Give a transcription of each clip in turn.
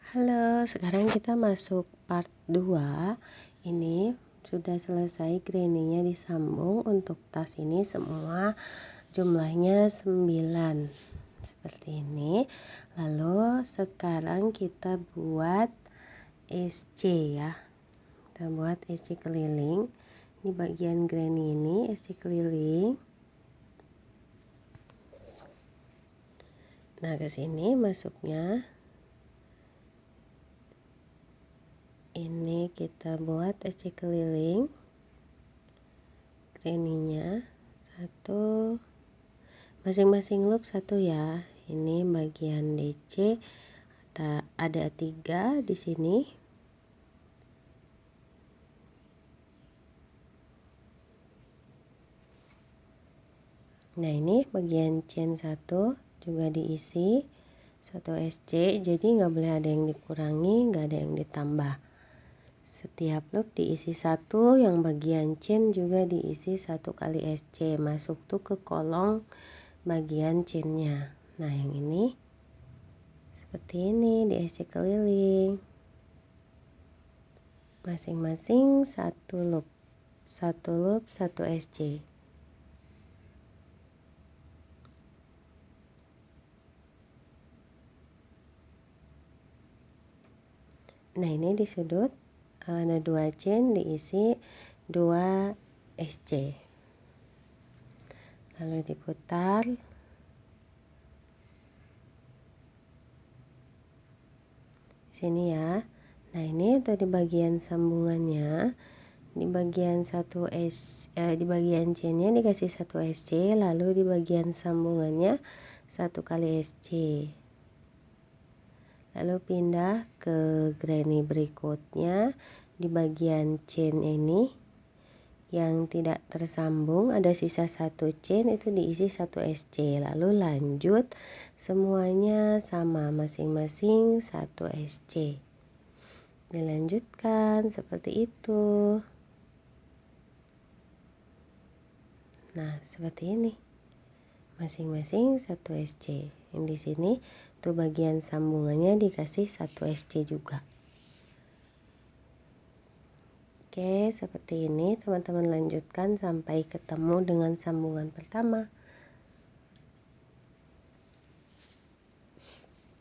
Halo, sekarang kita masuk part 2. Ini sudah selesai graining-nya disambung. Untuk tas ini semua jumlahnya 9. Seperti ini. Lalu sekarang kita buat SC ya. Kita buat SC keliling. Di bagian graining ini SC keliling. Nah, ke sini masuknya. Ini kita buat SC keliling, graining-nya satu, masing-masing loop satu ya. Ini bagian DC ada 3 di sini. Nah, ini bagian chain 1 juga diisi 1 SC, jadi nggak boleh ada yang dikurangi, nggak ada yang ditambah. Setiap loop diisi 1, yang bagian chain juga diisi 1 kali SC, masuk tuh ke kolong bagian chainnya. Nah, yang ini seperti ini di SC keliling, masing-masing 1 loop 1 SC. Nah, ini di sudut ada 2 chain diisi 2 SC, lalu diputar. Sini ya. Nah, ini untuk di bagian sambungannya, di bagian di bagian chainnya dikasih 1 SC, lalu di bagian sambungannya 1 kali SC. Lalu pindah ke graining berikutnya. Di bagian chain ini yang tidak tersambung ada sisa 1 chain, itu diisi 1 SC. Lalu lanjut semuanya sama, masing-masing 1 SC. Dilanjutkan seperti itu. Nah, seperti ini. Masing-masing 1 SC. Yang di sini tuh bagian sambungannya dikasih 1 SC juga. Oke, seperti ini teman-teman lanjutkan sampai ketemu dengan sambungan pertama.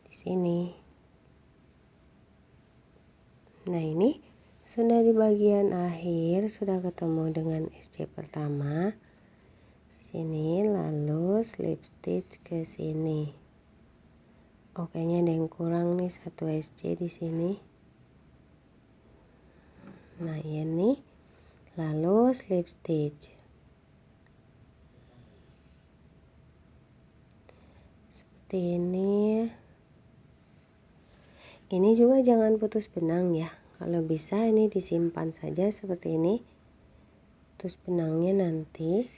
Di sini. Nah, ini sudah di bagian akhir, sudah ketemu dengan SC pertama. Di sini lalu slip stitch ke sini. Oh, kayaknya ada yang kurang nih 1 SC di sini. Nah, ini lalu slip stitch seperti ini. Ini juga jangan putus benang ya, kalau bisa ini disimpan saja seperti ini, putus benangnya nanti.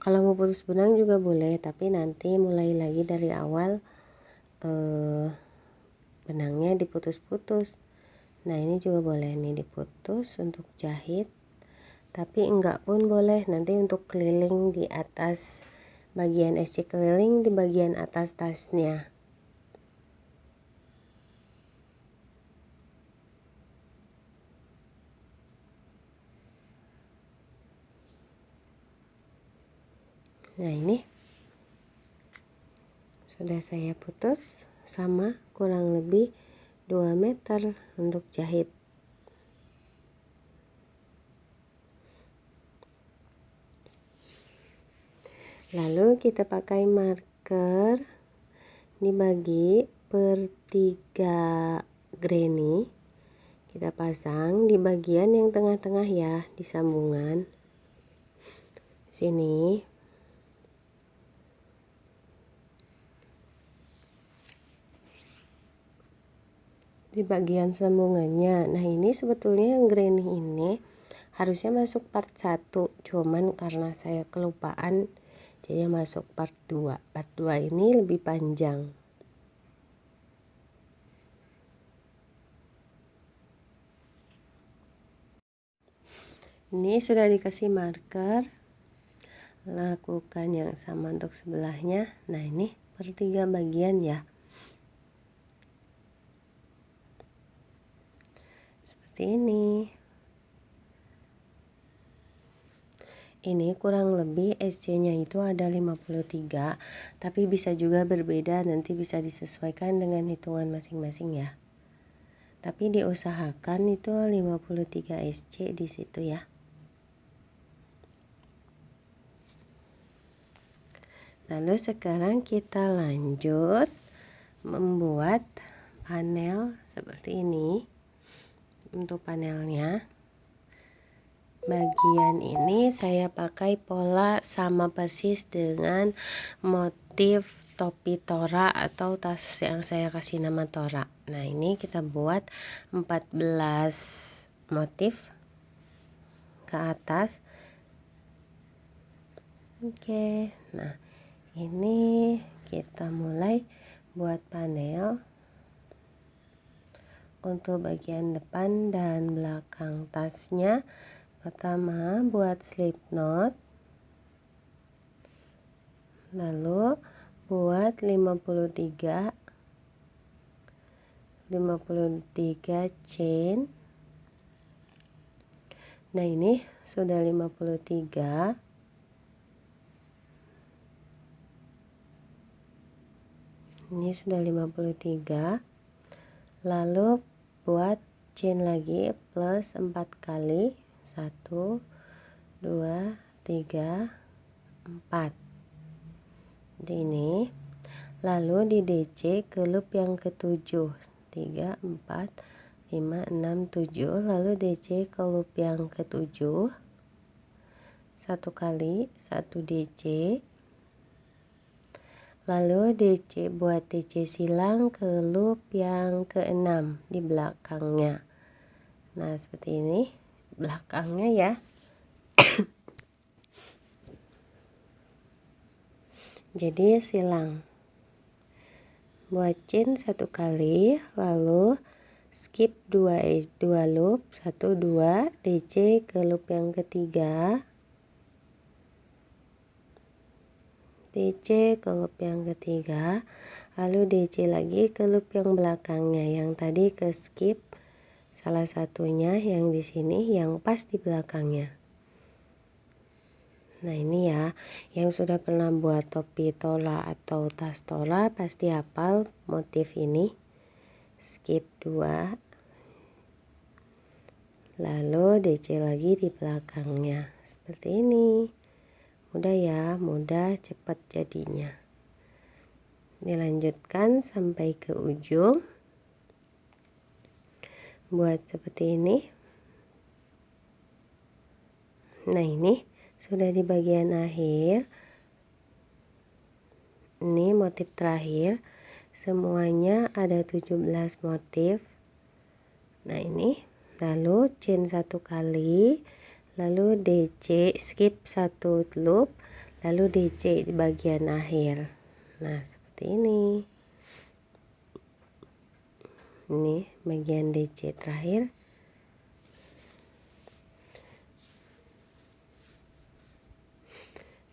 Kalau mau putus benang juga boleh, tapi nanti mulai lagi dari awal benangnya diputus-putus. Nah, ini juga boleh nih diputus untuk jahit, tapi enggak pun boleh. Nanti untuk keliling di atas bagian SC keliling di bagian atas tasnya. Nah, ini sudah saya putus sama kurang lebih 2 meter untuk jahit. Lalu kita pakai marker, dibagi per 3 granny, kita pasang di bagian yang tengah-tengah ya, di sambungan sini. Di bagian sambungannya. Nah, ini sebetulnya yang granny ini harusnya masuk part 1, cuman karena saya kelupaan jadi masuk part 2. Part 2 ini lebih panjang. Ini sudah dikasih marker. Lakukan yang sama untuk sebelahnya. Nah, ini per 3 bagian ya. seperti ini. Ini kurang lebih SC-nya itu ada 53, tapi bisa juga berbeda, nanti bisa disesuaikan dengan hitungan masing-masing ya. Tapi diusahakan itu 53 SC di situ ya. Lalu sekarang kita lanjut membuat panel seperti ini. Untuk panelnya, bagian ini saya pakai pola sama persis dengan motif topi tora atau tas yang saya kasih nama tora. Nah, ini kita buat 14 motif ke atas. Oke, nah ini kita mulai buat panel untuk bagian depan dan belakang tasnya. Pertama buat slip knot, lalu buat 53 chain. Nah, ini sudah 53. Ini sudah 53. Lalu buat chain lagi plus 4 kali. 1 2 3 4. Ini. Lalu di DC ke loop yang ke-7. 3 4 5 6 7. Lalu DC ke loop yang ke-7. 1 kali 1 DC. Lalu DC buat DC silang ke loop yang ke-6 di belakangnya. Nah, seperti ini belakangnya ya. Jadi silang. Buat chain 1 kali, lalu skip 2 loop, 1 2 DC ke loop yang ketiga. DC ke loop yang ketiga, lalu DC lagi ke loop yang belakangnya, yang tadi ke skip salah satunya yang di sini yang pas di belakangnya. Nah, ini ya, yang sudah pernah buat topi tora atau tas tora pasti hafal motif ini. Skip 2, lalu DC lagi di belakangnya seperti ini. Mudah ya, mudah, cepat jadinya. Dilanjutkan sampai ke ujung. Buat seperti ini. Nah, ini sudah di bagian akhir. Ini motif terakhir. Semuanya ada 17 motif. Nah, ini. Lalu chain 1 kali. Lalu DC skip 1 loop, lalu DC di bagian akhir. Nah, seperti ini. Ini bagian DC terakhir.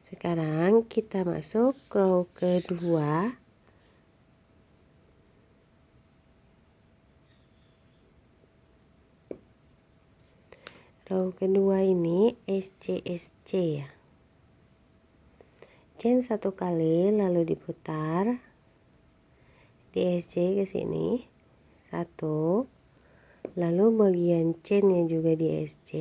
Sekarang kita masuk row kedua. Row kedua ini SC ya. Chain 1 kali lalu diputar. Di SC ke sini. 1. Lalu bagian chainnya juga di SC.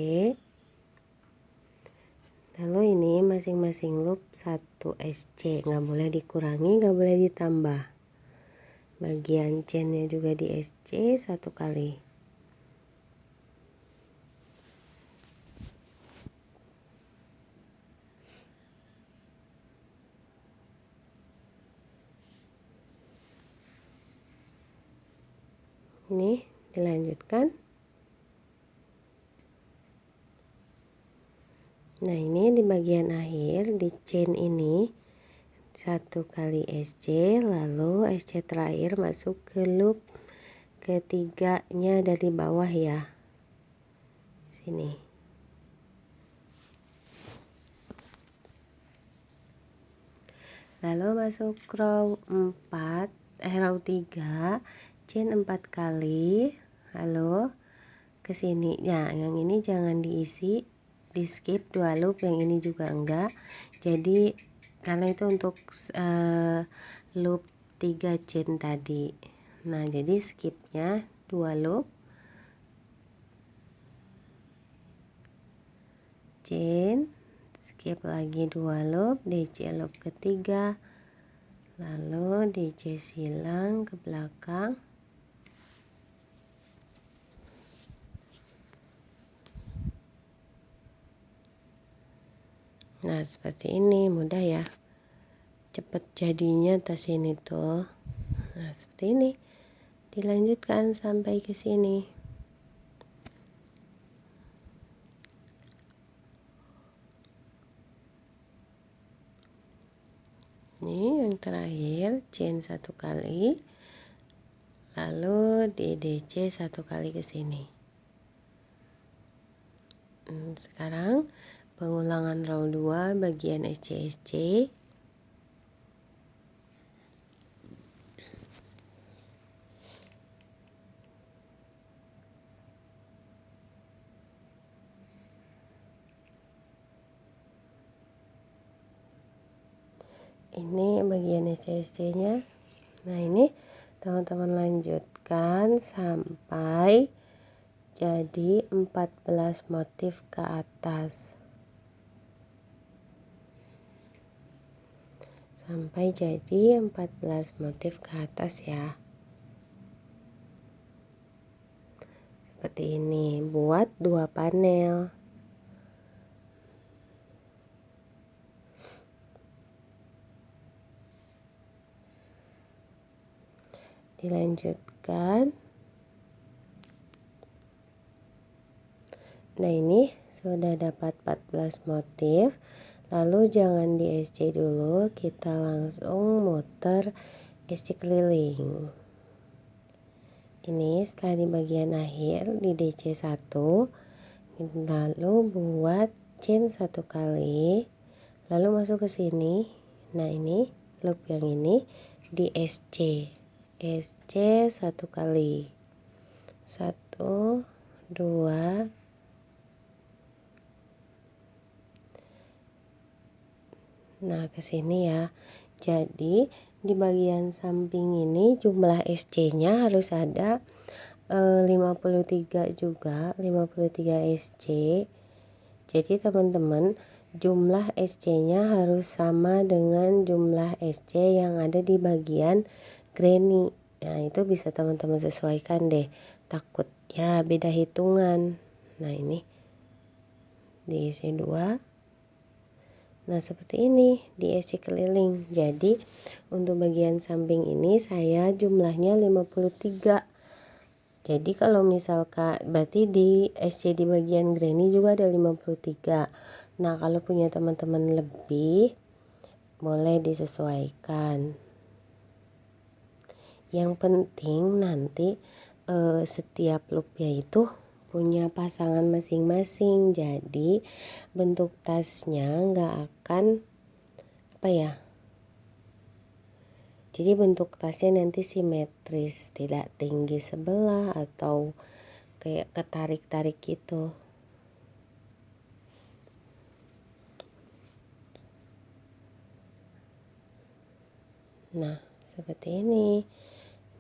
Lalu ini masing-masing loop 1 SC. Nggak boleh dikurangi, nggak boleh ditambah. Bagian chainnya juga di SC 1 kali. Ini dilanjutkan. Nah, ini di bagian akhir di chain ini 1 kali SC, lalu SC terakhir masuk ke loop ketiganya dari bawah ya. Sini. Lalu masuk row 4, row 3, chain 4 kali, lalu ke sini. Nah, yang ini jangan diisi, di skip 2 loop, yang ini juga enggak. Jadi karena itu untuk loop 3 chain tadi. Nah, jadi skipnya 2 loop chain, skip lagi 2 loop, DC loop ketiga, lalu DC silang ke belakang. Nah, seperti ini, mudah ya, cepet jadinya tas ini tuh. Nah, seperti ini, dilanjutkan sampai ke sini. Ini yang terakhir, chain 1 kali, lalu di DC 1 kali ke sini. Sekarang pengulangan row 2 bagian SC. Ini bagian SC nya. Nah, ini teman-teman lanjutkan sampai jadi 14 motif ke atas. Sampai jadi 14 motif ke atas ya. Seperti ini, buat 2 panel. Dilanjutkan. Nah, ini sudah dapat 14 motif. Lalu jangan di SC dulu, kita langsung muter SC keliling. Ini setelah di bagian akhir di DC 1, lalu buat chain 1 kali, lalu masuk ke sini. Nah, ini loop yang ini di SC 1 kali, 1 2. Nah, ke sini ya. Jadi di bagian samping ini jumlah SC nya harus ada 53 juga, 53 SC. Jadi teman-teman, jumlah SC nya harus sama dengan jumlah SC yang ada di bagian granny. Nah, itu bisa teman-teman sesuaikan deh, takutnya beda hitungan. Nah, ini diisi 2. Nah, seperti ini di SC keliling. Jadi untuk bagian samping ini saya jumlahnya 53. Jadi kalau misalkan berarti di SC di bagian granny juga ada 53. Nah, kalau punya teman-teman lebih boleh disesuaikan. Yang penting nanti setiap loopnya itu punya pasangan masing-masing, jadi bentuk tasnya nggak akan jadi bentuk tasnya nanti simetris, tidak tinggi sebelah atau kayak ketarik-tarik gitu. Nah, seperti ini.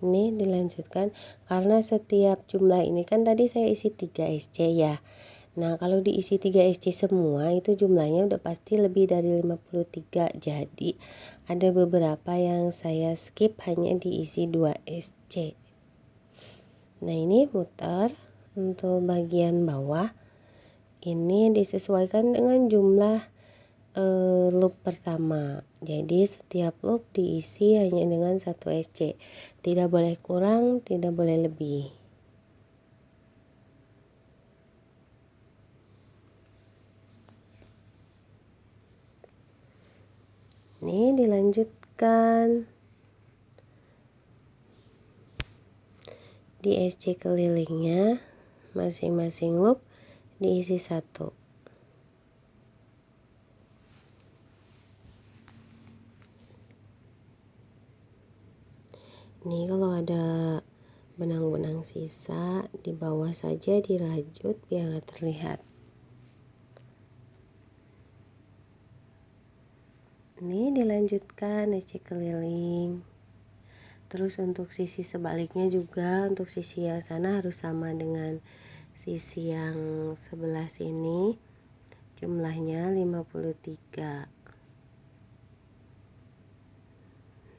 Ini dilanjutkan karena setiap jumlah ini kan tadi saya isi 3 SC ya. Nah, kalau diisi 3 SC semua itu jumlahnya udah pasti lebih dari 53. Jadi ada beberapa yang saya skip hanya diisi 2 SC. Nah, ini muter untuk bagian bawah. Ini disesuaikan dengan jumlah loop pertama. Jadi setiap loop diisi hanya dengan 1 SC. Tidak boleh kurang, tidak boleh lebih. Ini dilanjutkan. Di SC kelilingnya masing-masing loop diisi 1. Ini kalau ada benang-benang sisa di bawah saja dirajut biar nggak terlihat. Ini dilanjutkan SC keliling. Terus untuk sisi sebaliknya juga, untuk sisi yang sana harus sama dengan sisi yang sebelah sini. Jumlahnya 53.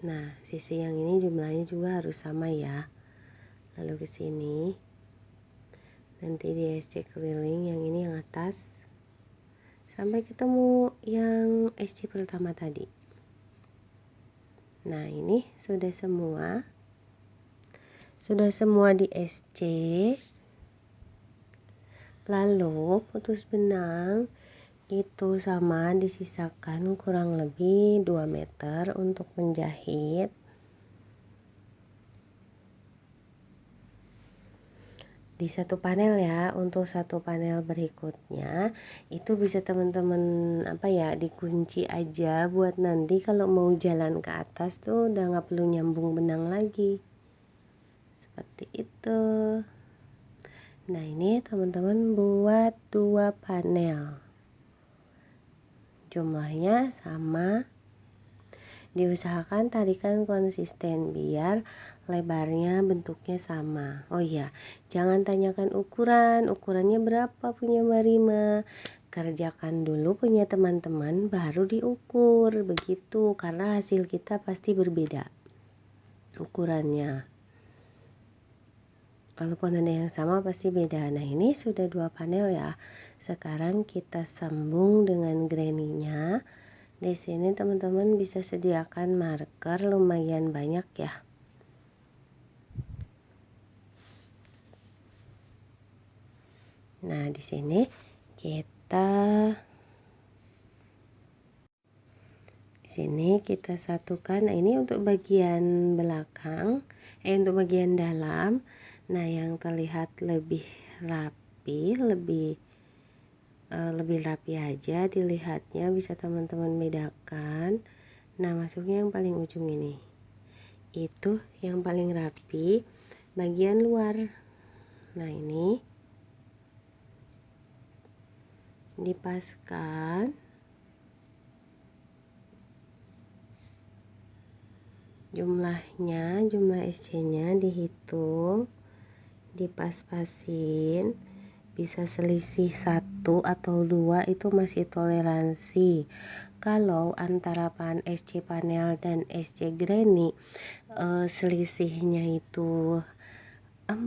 Nah, sisi yang ini jumlahnya juga harus sama ya. Lalu ke sini. Nanti di SC keliling, yang ini yang atas. Sampai ketemu yang SC pertama tadi. Nah, ini sudah semua. Sudah semua di SC. Lalu putus benang itu sama disisakan kurang lebih 2 meter untuk menjahit. Di satu panel ya, untuk satu panel berikutnya itu bisa teman-teman dikunci aja buat nanti kalau mau jalan ke atas tuh udah nggak perlu nyambung benang lagi. Seperti itu. Nah, ini teman-teman buat 2 panel. Jumlahnya sama. Diusahakan tarikan konsisten biar lebarnya bentuknya sama. Oh iya, jangan tanyakan ukurannya berapa punya Mbak Rima. Kerjakan dulu punya teman-teman baru diukur begitu, karena hasil kita pasti berbeda ukurannya. Walaupun ada yang sama pasti beda. Nah, ini sudah 2 panel ya. Sekarang kita sambung dengan granny-nya. Di sini teman-teman bisa sediakan marker lumayan banyak ya. Nah, di sini kita satukan. Nah, ini untuk bagian belakang, untuk bagian dalam. Nah, yang terlihat lebih rapi, lebih rapi aja dilihatnya, bisa teman-teman bedakan. Nah, masuknya yang paling ujung ini. Itu yang paling rapi bagian luar. Nah, ini dipaskan. Jumlah SC-nya dihitung, dipas-pasin, bisa selisih 1 atau 2 itu masih toleransi. Kalau antara SC panel dan SC granny selisihnya itu 4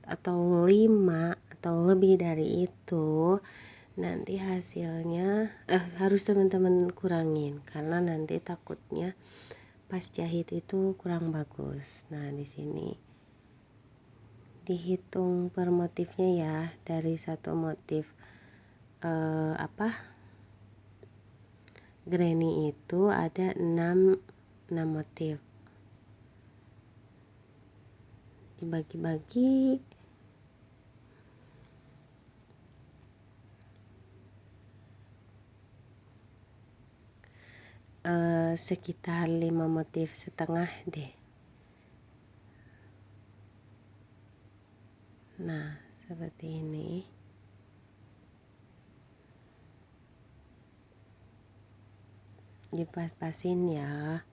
atau 5 atau lebih dari itu, nanti hasilnya harus teman-teman kurangin, karena nanti takutnya pas jahit itu kurang bagus. Nah, di sini dihitung per motifnya ya, dari satu motif granny itu ada 6 motif. Dibagi-bagi sekitar 5 motif setengah deh. Nah, seperti ini. Dipas-pasin ya.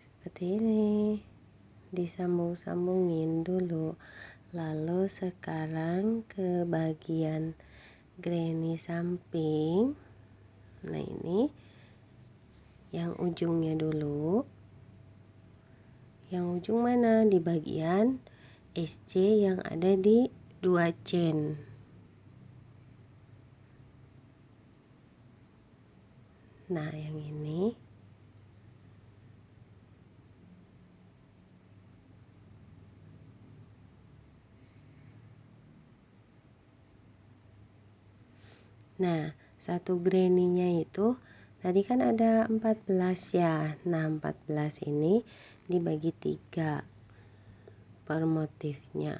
Seperti ini. Disambung-sambungin dulu. Lalu sekarang ke bagian granny samping. Nah, ini yang ujungnya dulu. Yang ujung mana? Di bagian SC yang ada di 2 chain. Nah, yang ini. Nah, satu granny-nya itu tadi kan ada 14 ya. Nah, 14 ini dibagi 3 per motifnya,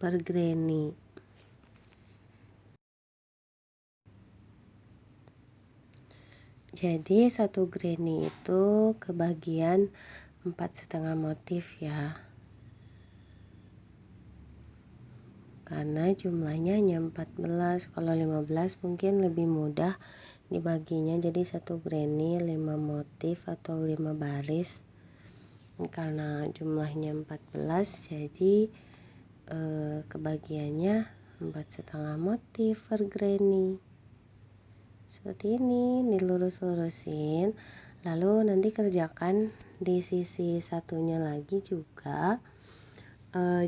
per granny. Jadi satu granny itu kebagian 4,5 motif ya, karena jumlahnya hanya 14. Kalau 15 mungkin lebih mudah dibaginya, jadi satu granny 5 motif atau 5 baris. Karena jumlahnya 14, jadi kebagiannya 4,5 motif per granny. Seperti ini, dilurus-lurusin, lalu nanti kerjakan di sisi satunya lagi juga.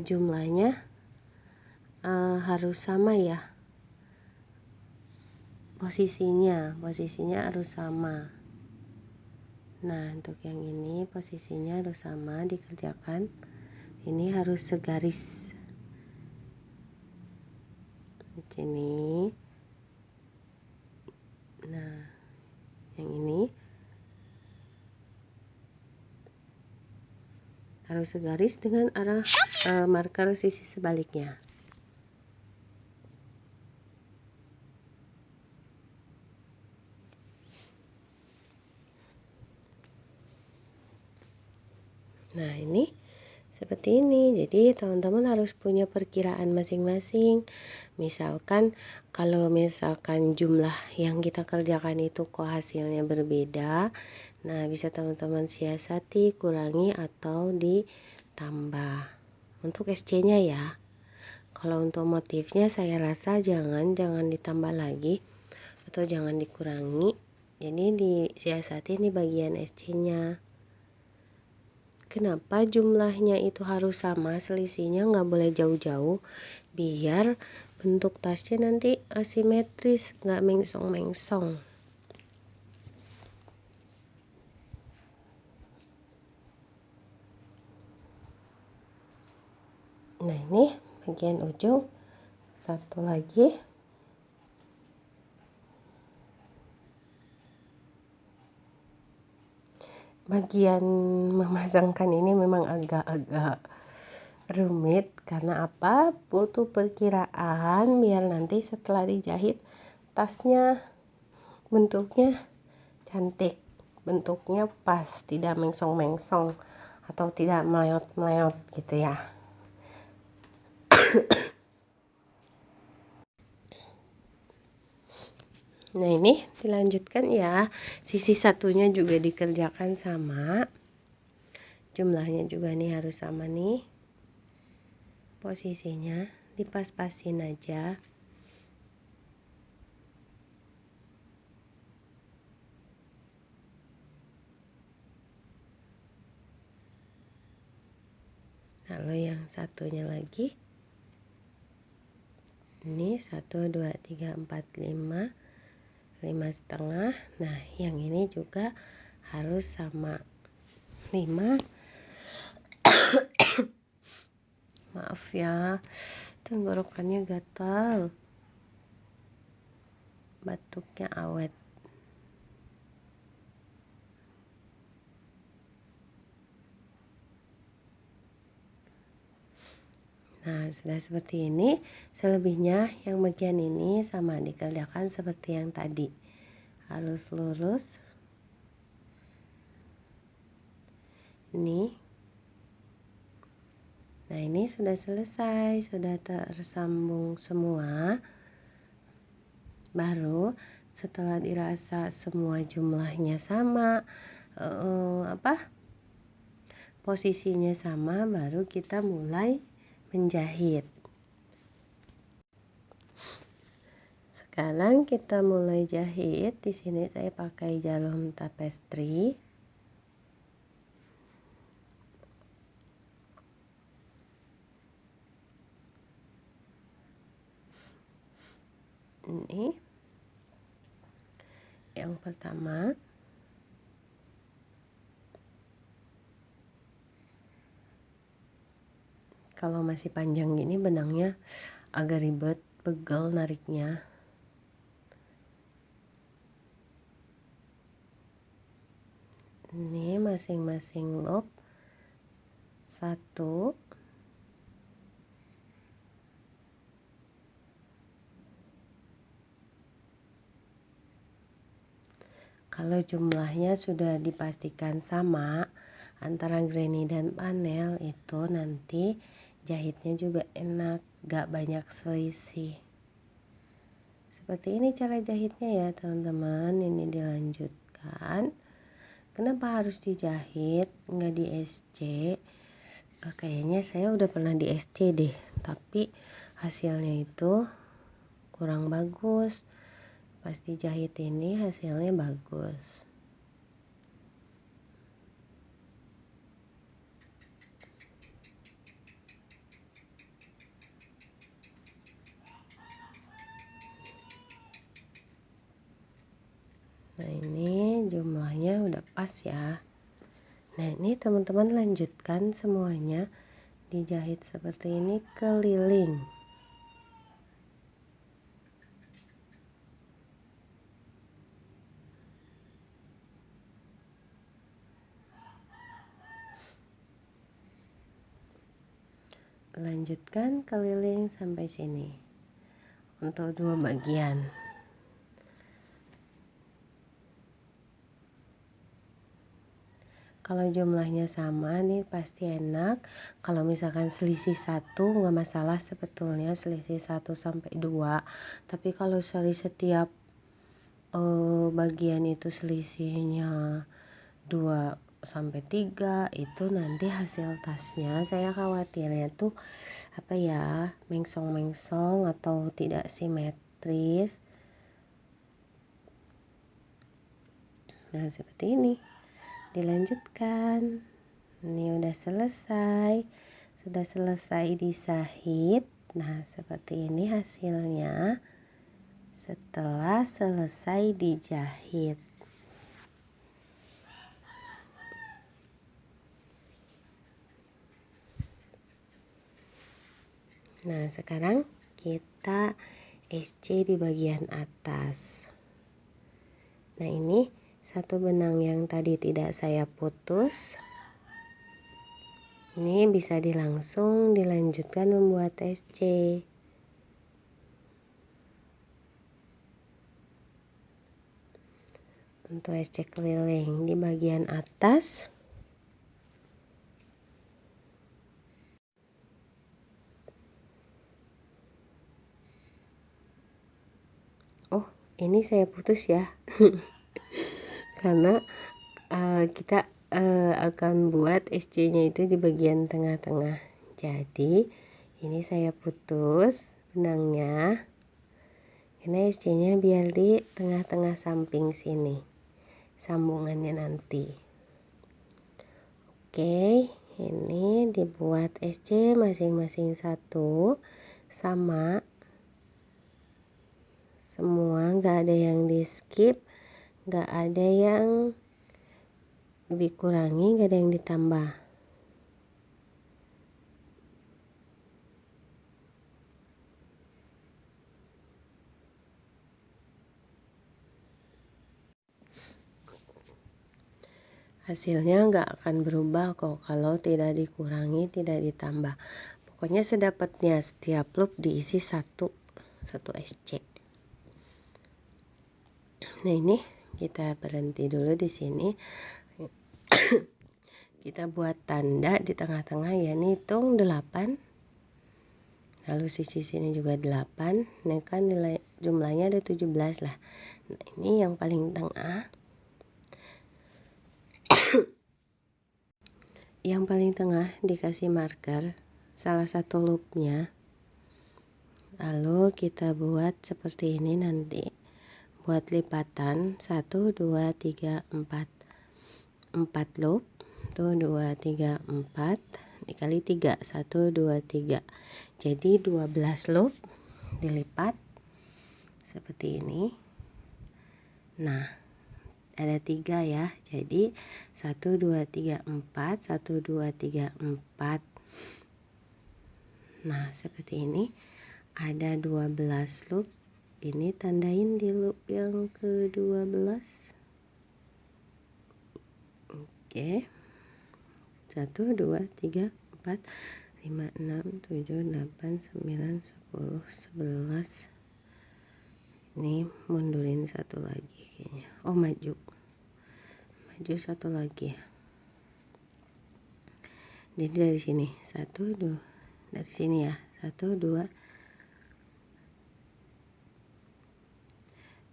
Jumlahnya harus sama ya, posisinya harus sama. Nah, untuk yang ini posisinya harus sama, dikerjakan ini harus segaris di sini. Nah, yang ini harus segaris dengan arah marker sisi sebaliknya. Nah, ini seperti ini. Jadi teman-teman harus punya perkiraan masing-masing. Misalkan kalau misalkan jumlah yang kita kerjakan itu kok hasilnya berbeda, nah bisa teman-teman siasati, kurangi atau ditambah. Untuk SC-nya ya. Kalau untuk motifnya saya rasa jangan ditambah lagi atau jangan dikurangi. Jadi disiasati di bagian SC-nya. Kenapa jumlahnya itu harus sama, selisihnya nggak boleh jauh-jauh, biar bentuk tasnya nanti asimetris, nggak mengsong-mengsong. Nah, ini bagian ujung, satu lagi. Bagian memasangkan ini memang agak-agak rumit, karena apa? Butuh perkiraan biar nanti setelah dijahit tasnya bentuknya cantik, bentuknya pas, tidak mengsong-mengsong atau tidak meleot-meleot gitu ya. Nah, ini dilanjutkan ya, sisi satunya juga dikerjakan sama, jumlahnya juga nih harus sama nih, posisinya dipas-pasin aja. Lalu yang satunya lagi, ini 1, 2, 3, 4, 5, 5,5. Nah, yang ini juga harus sama 5. Maaf ya, tenggorokannya gatal, batuknya awet. Nah, sudah seperti ini. Selebihnya yang bagian ini sama dikerjakan seperti yang tadi, harus lurus. Ini. Nah, ini sudah selesai, sudah tersambung semua. Baru setelah dirasa semua jumlahnya sama, posisinya sama, baru kita mulai menjahit. Sekarang kita mulai jahit. Di sini saya pakai jarum tapestry. Ini yang pertama. Kalau masih panjang gini benangnya agak ribet, pegel nariknya. Ini masing-masing loop 1. Kalau jumlahnya sudah dipastikan sama antara granny dan panel, itu nanti jahitnya juga enak, gak banyak selisih. Seperti ini cara jahitnya ya teman-teman. Ini dilanjutkan. Kenapa harus dijahit, nggak di SC? Kayaknya saya udah pernah di SC deh, tapi hasilnya itu kurang bagus. Pas dijahit ini hasilnya bagus. Nah ini jumlahnya udah pas ya. Nah ini teman-teman lanjutkan semuanya dijahit seperti ini keliling. Lanjutkan keliling sampai sini untuk dua bagian. Kalau jumlahnya sama nih pasti enak. Kalau misalkan selisih 1 nggak masalah sebetulnya, selisih 1 sampai 2. Tapi kalau setiap bagian itu selisihnya 2 sampai 3, itu nanti hasil tasnya saya khawatirnya tuh apa ya, mengsong-mengsong atau tidak simetris. Nah seperti ini. Dilanjutkan. Ini udah selesai, sudah selesai disahit. Nah seperti ini hasilnya setelah selesai dijahit. Nah sekarang kita SC di bagian atas. Nah ini satu benang yang tadi tidak saya putus, ini bisa langsung dilanjutkan membuat SC. Untuk SC keliling di bagian atas. Oh ini saya putus ya. Karena kita akan buat SC-nya itu di bagian tengah-tengah. Jadi ini saya putus benangnya karena SC-nya biar di tengah-tengah samping sini sambungannya nanti. Oke, ini dibuat SC masing-masing satu sama semua, nggak ada yang di skip, nggak ada yang dikurangi, nggak ada yang ditambah. Hasilnya nggak akan berubah kok kalau tidak dikurangi, tidak ditambah. Pokoknya sedapatnya, setiap loop diisi satu SC. Nah ini kita berhenti dulu di sini. Kita buat tanda di tengah-tengah ya, ini hitung 8. Lalu sisi sini juga 8. Nah kan nilai jumlahnya ada 17 lah. Nah ini yang paling tengah. Yang paling tengah dikasih marker salah satu loopnya. Lalu kita buat seperti ini nanti. Buat lipatan 1, 2, 3, 4. 4 loop. Tuh 2, 3, 4 dikali 3. 1, 2, 3. Jadi 12 loop dilipat seperti ini. Nah ada 3 ya, jadi 1, 2, 3, 4, 1, 2, 3, 4. Nah seperti ini ada 12 loop. Ini tandain di loop yang ke-12. Oke, 1, 2, 3, 4, 5, 6, 7, 8, 9, 10, 11. Ini mundurin satu lagi kayaknya. Oh maju. maju satu lagi ya. Jadi dari sini 1 2 dari sini ya 1 2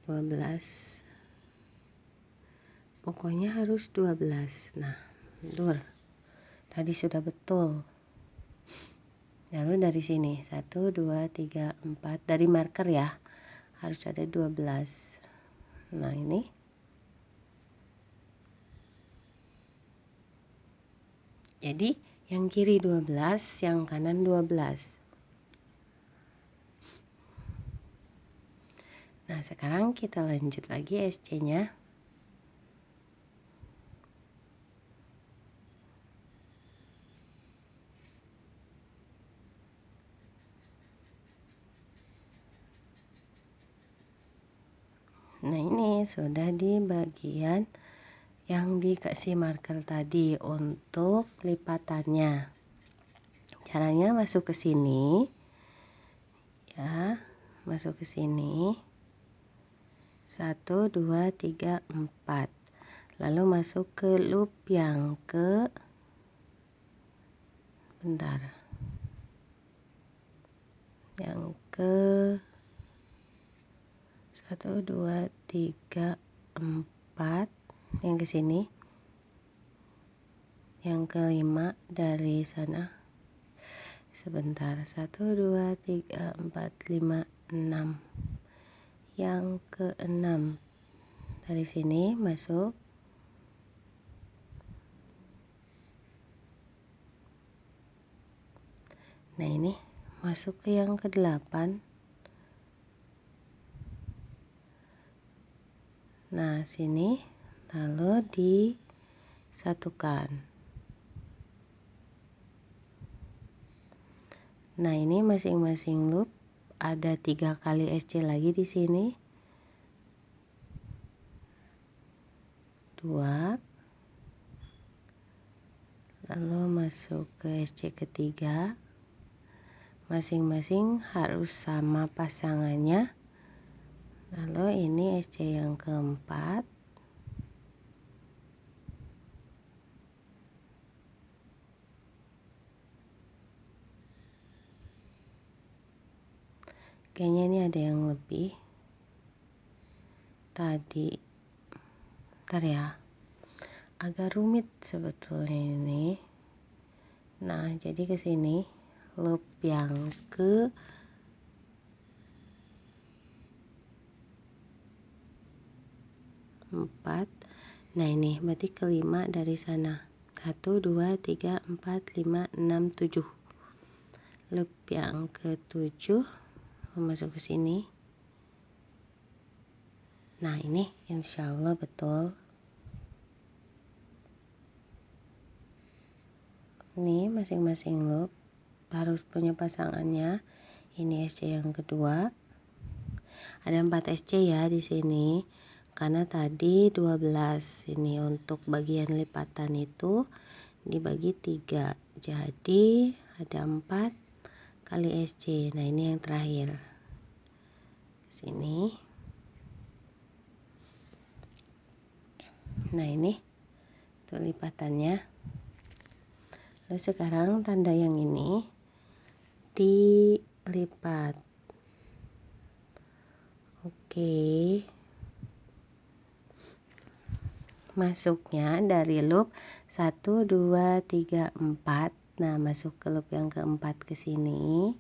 12, pokoknya harus 12. Nah, mundur. Tadi sudah betul. Lalu dari sini 1 2 3 4 dari marker ya. Harus ada 12. Nah, ini jadi yang kiri 12, yang kanan 12. Nah, sekarang kita lanjut lagi SC-nya. Nah, ini sudah di bagian yang dikasih marker tadi untuk lipatannya. Caranya masuk ke sini ya, masuk ke sini 1 2 3 4, lalu masuk ke loop yang ke yang ke 1 2 3 4, yang ke sini, yang kelima dari sana. Sebentar, 1 2 3 4 5 6, yang ke-6 dari sini masuk. Nah, ini masuk ke yang ke-8. Nah, sini lalu disatukan. Nah, ini masing-masing loop ada 3 kali SC lagi di sini. 2, lalu masuk ke SC ketiga. Masing-masing harus sama pasangannya. Lalu ini SC yang keempat. Kayaknya ini ada yang lebih tadi. Bentar ya, agak rumit sebetulnya ini. Nah, jadi ke sini loop yang ke 4. Nah, ini berarti kelima dari sana. 1 2 3 4 5 6 7. Loop yang ke-7 masuk ke sini. Nah, ini insya Allah betul. Ini masing-masing loop harus punya pasangannya. Ini SC yang kedua. Ada 4 SC ya di sini. Karena tadi 12. Ini untuk bagian lipatan itu dibagi 3. Jadi ada 4 kali SC. Nah, ini yang terakhir. Sini. Nah, ini tuh lipatannya. Lalu sekarang tanda yang ini dilipat. Oke. Masuknya dari loop 1 2 3 4. Nah, masuk ke loop yang keempat ke sini.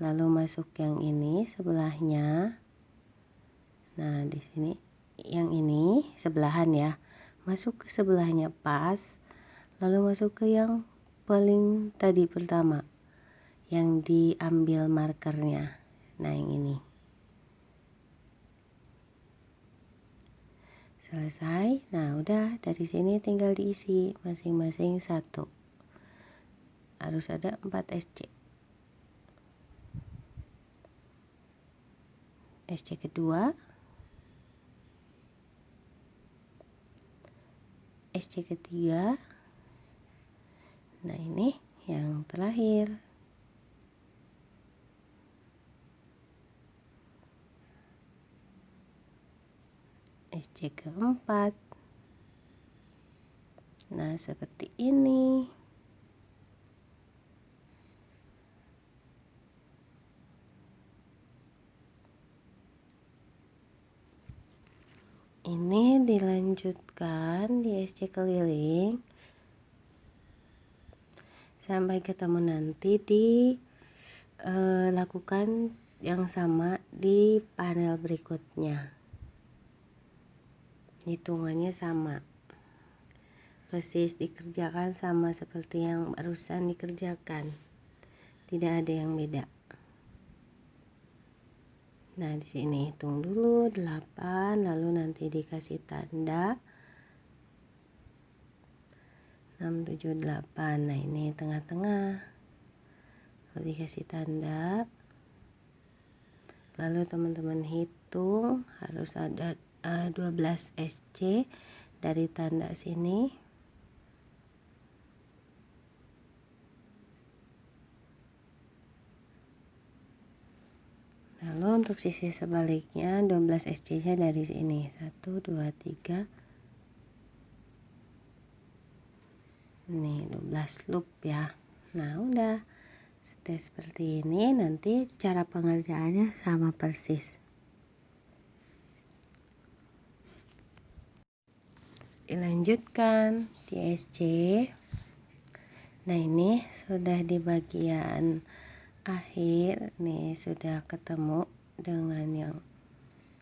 Lalu masuk yang ini sebelahnya. Nah, di sini yang ini sebelahan ya. Masuk ke sebelahnya pas. Lalu masuk ke yang paling tadi pertama yang diambil markernya. Nah, yang ini. Selesai. Nah, udah dari sini tinggal diisi masing-masing 1. Harus ada 4 SC. SC kedua, SC ketiga. Nah, ini yang terakhir. SC keempat. Nah, seperti ini. Ini dilanjutkan di SC keliling sampai ketemu nanti di lakukan yang sama di panel berikutnya. Hitungannya sama, persis dikerjakan sama seperti yang barusan dikerjakan, tidak ada yang beda. Nah, di sini hitung dulu 8, lalu nanti dikasih tanda 6, 7, 8. Nah, ini tengah-tengah, lalu dikasih tanda, lalu teman-teman hitung harus ada 12 SC dari tanda sini. Lalu untuk sisi sebaliknya 12 SC nya dari sini, 1, 2, 3, ini 12 loop ya. Nah, udah seperti ini. Nanti cara pengerjaannya sama persis, dilanjutkan di SC. Nah, ini sudah di bagian akhir nih, sudah ketemu dengan yang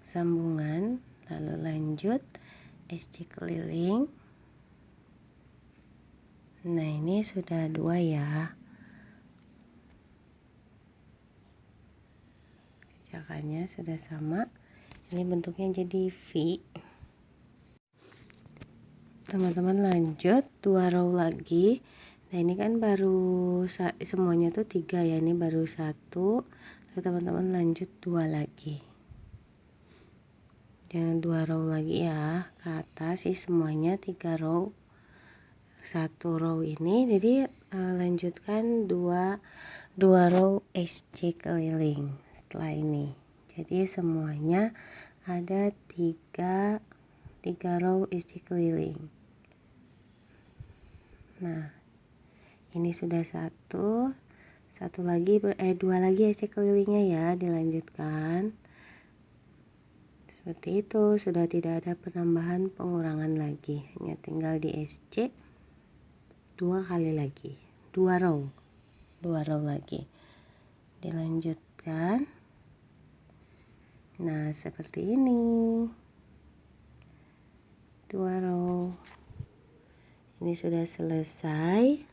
sambungan, lalu lanjut SC keliling. Nah, ini sudah 2 ya, kerjakannya sudah sama. Ini bentuknya jadi V. Teman-teman lanjut 2 row lagi. Nah, ini kan baru semuanya tuh 3 ya, ini baru 1. Lalu teman-teman lanjut 2 lagi, jangan 2 row lagi ya, ke atas sih semuanya 3 row, 1 row ini. Jadi lanjutkan 2 row SC keliling setelah ini. Jadi semuanya ada 3 row SC keliling. Nah, ini sudah 1 lagi, 2 lagi SC kelilingnya ya, dilanjutkan seperti itu. Sudah tidak ada penambahan pengurangan lagi, hanya tinggal di SC 2 kali lagi, 2 row lagi, dilanjutkan. Nah, seperti ini, 2 row. Ini sudah selesai.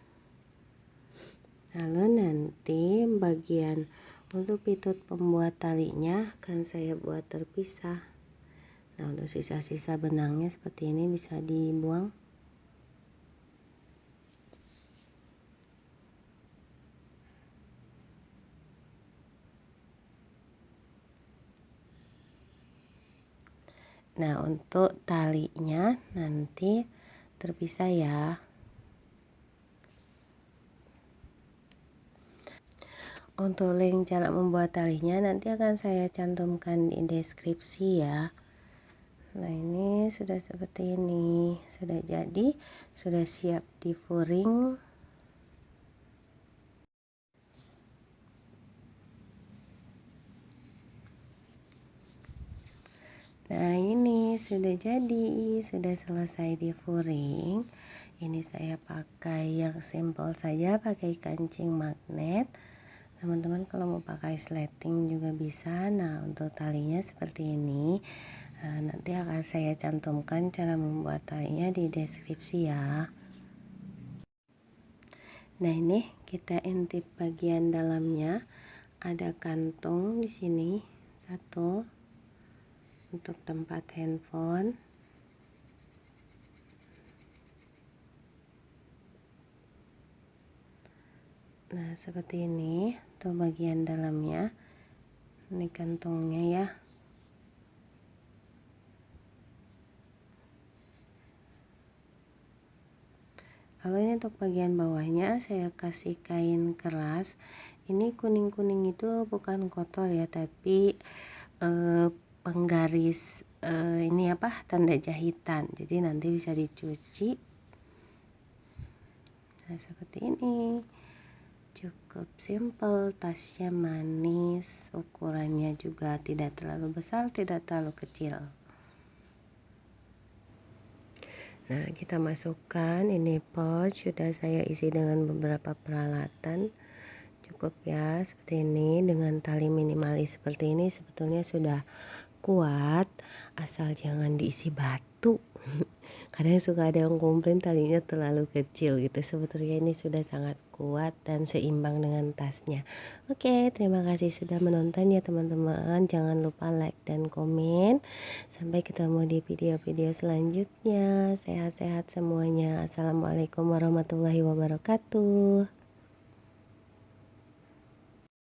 Lalu nanti bagian untuk pitut pembuat talinya akan saya buat terpisah. Nah, untuk sisa-sisa benangnya seperti ini bisa dibuang. Nah, untuk talinya nanti terpisah ya. Untuk link cara membuat talinya nanti akan saya cantumkan di deskripsi ya. Nah, ini sudah seperti ini, sudah jadi, sudah siap di furing. Nah, ini sudah jadi, sudah selesai di furing. Ini saya pakai yang simple saja, pakai kancing magnet. Teman-teman kalau mau pakai sleting juga bisa. Nah, untuk talinya seperti ini. Nanti akan saya cantumkan cara membuat talinya di deskripsi ya. Nah, ini kita intip bagian dalamnya. Ada kantung di sini, 1 untuk tempat handphone. Nah, seperti ini tuh bagian dalamnya. Ini kantongnya ya. Lalu ini untuk bagian bawahnya saya kasih kain keras. Ini kuning-kuning itu bukan kotor ya, tapi penggaris ini apa, tanda jahitan. Jadi nanti bisa dicuci. Nah, seperti ini. Cukup simple, tasnya manis, ukurannya juga tidak terlalu besar, tidak terlalu kecil. Nah, kita masukkan ini pouch, sudah saya isi dengan beberapa peralatan. Cukup ya, seperti ini, dengan tali minimalis seperti ini sebetulnya sudah kuat, asal jangan diisi batu. Kadang suka ada yang komplain talinya terlalu kecil gitu, sebetulnya ini sudah sangat kuat dan seimbang dengan tasnya. Oke, terima kasih sudah menonton ya teman-teman, jangan lupa like dan komen. Sampai ketemu di video-video selanjutnya, sehat-sehat semuanya. Assalamualaikum warahmatullahi wabarakatuh.